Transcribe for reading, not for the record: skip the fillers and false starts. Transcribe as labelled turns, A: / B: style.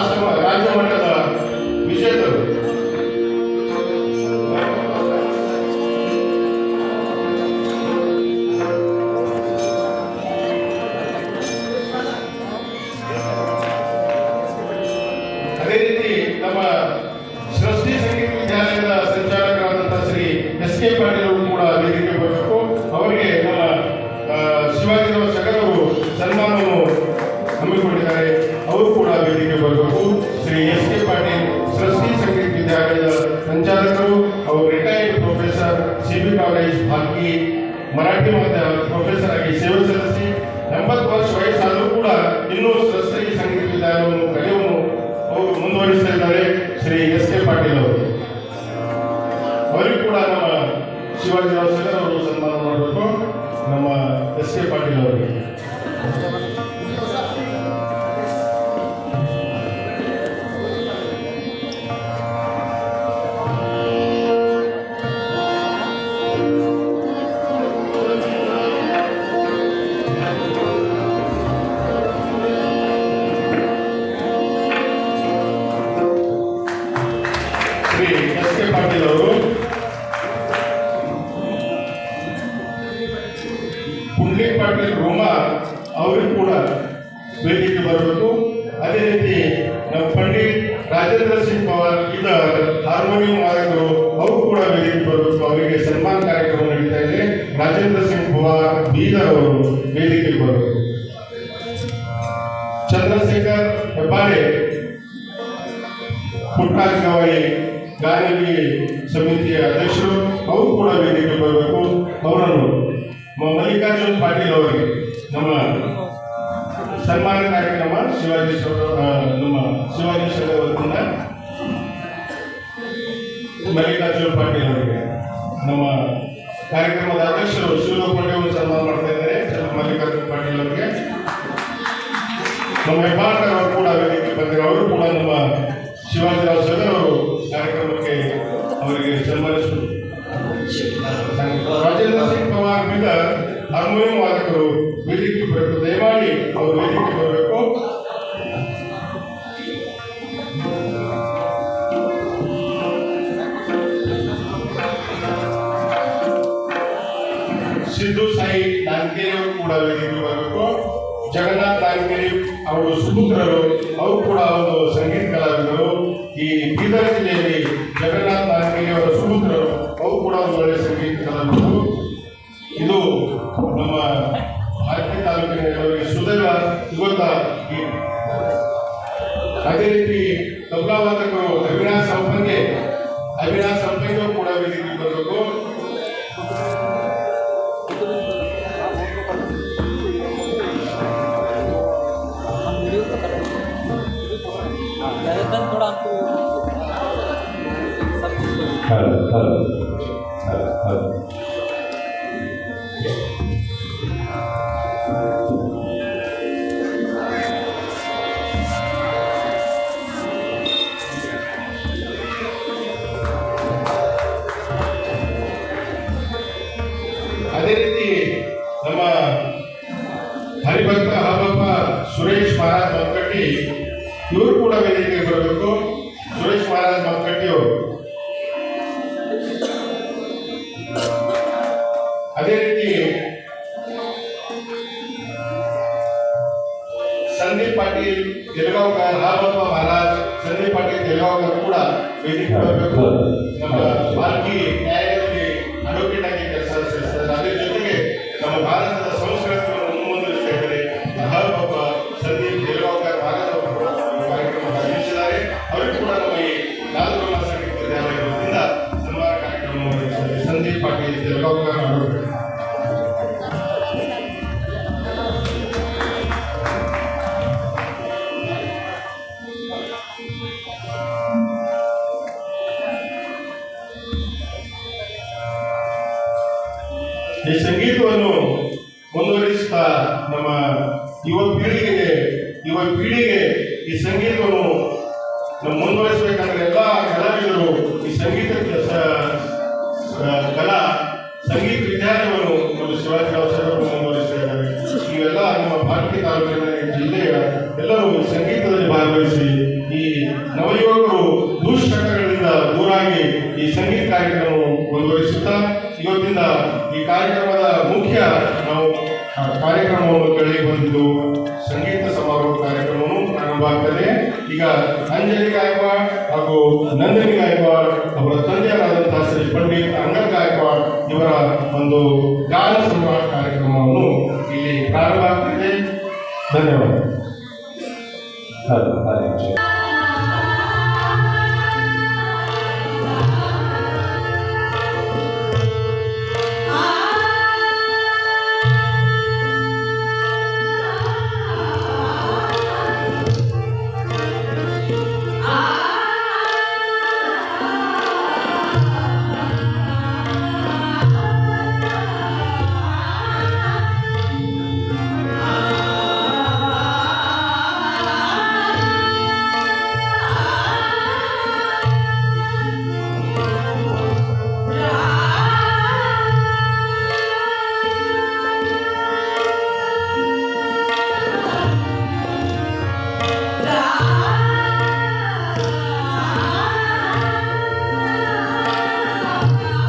A: ರಾಜ್ಯ ಮಟ್ಟದ ವಿಜೇತರು. ಅದೇ ರೀತಿ ನಮ್ಮ ಸೃಷ್ಟಿ ಸಂಗೀತ ವಿದ್ಯಾಲಯದ ಸಂಚಾಲಕರಾದಂತಹ ಶ್ರೀ ಎಸ್ ಕೆ ಪಾಟೀಲ್ ಅವರು ಕೂಡ ವೇದಿಕೆ ಬರಬೇಕು. ಅವರಿಗೆ ನಮ್ಮ ಶಿವಾಜಿರಾವ್ ಸಗರವರು ಸನ್ಮಾನವನ್ನು ಹಮ್ಮಿಕೊಂಡಿದ್ದಾರೆ. ಅವರು ಕೂಡ ವೇದಿಕೆ ಬರಬೇಕು. ಶ್ರೀ ಎಸ್ ಕೆ ಪಾಟೀಲ್ ಸೃಷ್ಟಿ ಸಂಗೀತ ವಿದ್ಯಾಲಯದ ಸಂಚಾಲಕರು. ಅವರು ರಿಟೈರ್ಡ್ ಪ್ರೊಫೆಸರ್ CB ಕಾಲೇಜ್ ಹಾಕಿ ಮರಾಠಿ ಮತ್ತು ಪ್ರೊಫೆಸರ್ ಆಗಿ ಸೇವೆ ಸಲ್ಲಿಸಿ 80 ವರ್ಷ ವಯಸ್ಸಾದರೂ ಕೂಡ ಇನ್ನೂ ಸೃಷ್ಟಿ ಸಂಗೀತ ವಿದ್ಯಾಲಯವನ್ನು ಕಲಿಯುವನ್ನು ಅವರು ಮುಂದುವರಿಸ್ತಾ ಇದ್ದಾರೆ. ಶ್ರೀ ಎಸ್ ಕೆ ಪಾಟೀಲ್ ಅವರು, ಅವರಿಗೂ ಕೂಡ ನಮ್ಮ ಶಿವಾಜಿರಾವ್ ಸಗರ್ ಅವರು ಸನ್ಮಾನ ಮಾಡಬೇಕು. ನಮ್ಮ ಎಸ್ ಕೆ ಪಾಟೀಲ್ ಅವರಿಗೆ ಶ್ರೀ ಎಸ್ ಕೆ ಪಾಟೀಲ್ ಅವರು ಪುಂಡ್ಲಿಕ್ ಪಾಟೀಲ್ ರೋಮಾ ಅವರಿಗೂ ಕೂಡ ವೇದಿಕೆ ಬರಬೇಕು. ಅದೇ ರೀತಿ ನಮ್ಮ ಪಂಡಿತ್ ರಾಜೇಂದ್ರ ಸಿಂಗ್ ಪವಾರ್ ಇದ ಹಾರ್ಮೋನಿಯಂ ವಾದಕರು ಅವರು ಕೂಡ ವೇದಿಕೆ ಬರಬೇಕು. ಅವರಿಗೆ ಸನ್ಮಾನ ಕಾರ್ಯಕ್ರಮ ನಡೀತಾ ಇದೆ. ರಾಜೇಂದ್ರ ಸಿಂಗ್ ಪವಾರ್ ಬೀದರ್ ಅವರು ವೇದಿಕೆ ಬರಬೇಕು. ಚಂದ್ರಶೇಖರ್ ಹೆಬ್ಬಾಳೆ ಪುಟ್ಟರಾಜ್ ಗವಾಯಿ ಗಾಯಕಿ ಸಮಿತಿಯ ಅಧ್ಯಕ್ಷರು, ಅವರು ಕೂಡ ವೇದಿಕೆ ಬರಬೇಕು. ಅವರನ್ನು ಮಲ್ಲಿಕಾರ್ಜುನ್ ಪಾಟೀಲ್ ಅವರಿಗೆ ನಮ್ಮ ಸನ್ಮಾನ ಕಾರ್ಯಕ್ರಮ ನಮ್ಮ ಶಿವಾಜಿ ಸಂಘ ವತಿಯಿಂದ ಮಲ್ಲಿಕಾರ್ಜುನ್ ಪಾಟೀಲ್ ಅವರಿಗೆ ನಮ್ಮ ಕಾರ್ಯಕ್ರಮದ ಅಧ್ಯಕ್ಷರು ಶಿವಲೋಕಂಡೆ ಅವರು ಸನ್ಮಾನ ಮಾಡ್ತಾ ಇದ್ದಾರೆ. ಮಲ್ಲಿಕಾರ್ಜುನ್ ಪಾಟೀಲ್ ಅವರಿಗೆ ನಮ್ಮ ಹೆಬ್ಬಾಳ್ಕರ್ ಅವರು ಕೂಡ ವೇದಿಕೆ ಬಂದಿದ್ದಾರೆ. ಅವರು ಕೂಡ ನಮ್ಮ ಶಿವಾಜಿರಾವ್ ಸಗರ್ ಅವರು ಕಾರ್ಯಕ್ರಮಕ್ಕೆ ಅವರಿಗೆ ಸನ್ಮಾನಿಸಿದರು. ರಾಜೇಂದ್ರ ಸಿಂಗ್ ಪವಾರ್ ಬೀದರ್ ಹಾರ್ಮೋನಿಯಂ ವಾದಕರು ವೇದಿಕೆ ಬರಬೇಕು. ದಯಮಾಡಿ ಅವರು ವೇದಿಕೆ ಬರಬೇಕು. ಸಿದ್ದು ಸಾಯಿ ನಾನ್ಕೇರಿ ಅವರು ಕೂಡ ವೇದಿಕೆ ಬರಬೇಕು. ಜಗನ್ನಾಥ್ ನಾನ್ಕೇರಿ ಅವರು ಸುಪುತ್ರರು, ಅವರು ಕೂಡ ಒಂದು ಸಂಗೀತ ಕಲಾವಿದರು. ಈ ಬೀದರ್ ಜಿಲ್ಲೆಯಲ್ಲಿ ಜಗನ್ನಾಥ್ ನಾನ್ಕೇರಿ ಅವರ ಸುಪುತ್ರರು, ಅವರು ಕೂಡ ಒಂದು ಒಳ್ಳೆಯ ಸಂಗೀತ ಕಲಾವಿದರು. ಇದು ನಮ್ಮ ಆರ್ತಿ ತಾಲೂಕಿನವರಿಗೆ ಸುದೈವ ಇವತ್ತ. ಅದೇ ರೀತಿ ತಬಲಾ ವಾದಕರು ಅವಿನಾಶ್ ಸಂಪಂಗೆ ಅವರು ಕೂಡ ವೇದಿಕೆ ಬರಬೇಕು. ಅದೇ ರೀತಿ ನಮ್ಮ ಹರಿಭಕ್ತ ಹಾಬಪ್ಪ ಸುರೇಶ್ ಮಹಾರಾಜ್ ಮಕ್ಕಟ್ಟಿ, ಇವರು ಕೂಡ ವೇದಿಕೆಗೆ ಬರಬೇಕು. ಸುರೇಶ್ ಮಹಾರಾಜ್ ಮಕ್ಕಟ್ಟಿ ಅವರು. ಅದೇ ರೀತಿ ಸಂದೀಪ್ ಪಾಟೀಲ್ ತೆಲಗಾಂವ್ಕರ್, ಹಾಬಪ್ಪ ಮಹಾರಾಜ್ ಸಂದೀಪ್ ಪಾಟೀಲ್ ತೆಲಗಾಂವ್ಕರ್ ಕೂಡ ವೇದಿಕೆ ಬರಬೇಕು. ನಮ್ಮ ಬಾಲ್ಕಿ ನ್ಯಾಯಾಲಯದಲ್ಲಿ ಅಡ್ವೊಕೇಟ್ ಆಗಿ ಕೆಲಸ ಮಾಡ್ತಾರೆ. ಅದ್ರ ಜೊತೆಗೆ ನಮ್ಮ ಭಾರತದ ಸಂಸ್ಕೃತಿಯನ್ನು ಮುಂದುವರಿಸ್ತಾ ಇದ್ದಾರೆ. ಹಾಬಪ್ಪ ಸಂದೀಪ್ ತೆಲಗಾಂವ್ಕರ್ ಮಹಾರಾಜ್ ಅವರು ಕಾರ್ಯಕ್ರಮ ಆಯೋಜಿಸಿದ್ದಾರೆ. ಅವರು ಕೂಡ ನಮ್ಮ ಈ ನಾಲ್ಕು ಸಂಗೀತ ವಿದ್ಯಾಲಯ ವತಿಯಿಂದ ಸನ್ಮಾನ ಕಾರ್ಯಕ್ರಮ ನಡೆಸಿದ್ದಾರೆ. ಸಂದೀಪ್ ಪಾಟೀಲ್ ತೆಲಗಾಂವ್ಕರ್ ಅಡ್ವೊಕೇಟ್. ಈ ಸಂಗೀತವನ್ನು ಮುಂದುವರಿಸುತ್ತಾ ನಮ್ಮ ಯುವ ಪೀಳಿಗೆಗೆ ಈ ಸಂಗೀತವನ್ನು ಮುಂದುವರಿಸಬೇಕಂದ್ರೆ ಎಲ್ಲ ಕಲಾವಿದರು ಈ ಸಂಗೀತ ಸಂಗೀತ ವಿದ್ಯಾಲಯವನ್ನು ನಮ್ಮ ಶಿವಾಜಿರಾವ್ ಸರ್ ಮುಂದುವರಿಸ್ತಾ ಇದ್ದಾರೆ. ಇವೆಲ್ಲ ನಮ್ಮ ಭಾರತೀಯ ತಾಲೂಕಿನ ಜಿಲ್ಲೆಯ ಎಲ್ಲರೂ ಸಂಗೀತದಲ್ಲಿ ಭಾಗವಹಿಸಿ ಈ ನವಯುವಕರು ದುಶ್ಚಟಗಳಿಂದ ದೂರಾಗಿ ಈ ಸಂಗೀತ ಕಾರ್ಯಕ್ರಮವನ್ನು ಮುಂದುವರಿಸುತ್ತಾ ಇವತ್ತಿಂದ ಈ ಕಾರ್ಯಕ್ರಮದ ಮುಖ್ಯ ನಾವು ಕಾರ್ಯಕ್ರಮವನ್ನು ಕೇಳಿ ಬಂದಿದ್ದು ಸಂಗೀತ ಸಮಾರೋಹ ಕಾರ್ಯಕ್ರಮವನ್ನು ಪ್ರಾರಂಭ ಆಗ್ತದೆ. ಈಗ ಅಂಜಲಿ ಗಾಯಕ್ವಾಡ್ ಹಾಗೂ ನಂದಿನಿ ಗಾಯಕ್ವಾಡ್ ಅವರ ತಂದೆಯರಾದಂತಹ ಶ್ರೀ ಪಂಡಿತ್ ಅಂಗದ್ ಗಾಯಕ್ವಾಡ್ ಇವರ ಒಂದು ಗಾನ ಸಂವಾದ ಕಾರ್ಯಕ್ರಮವನ್ನು ಇಲ್ಲಿ ಪ್ರಾರಂಭ ಆಗ್ತದೆ. ಧನ್ಯವಾದ.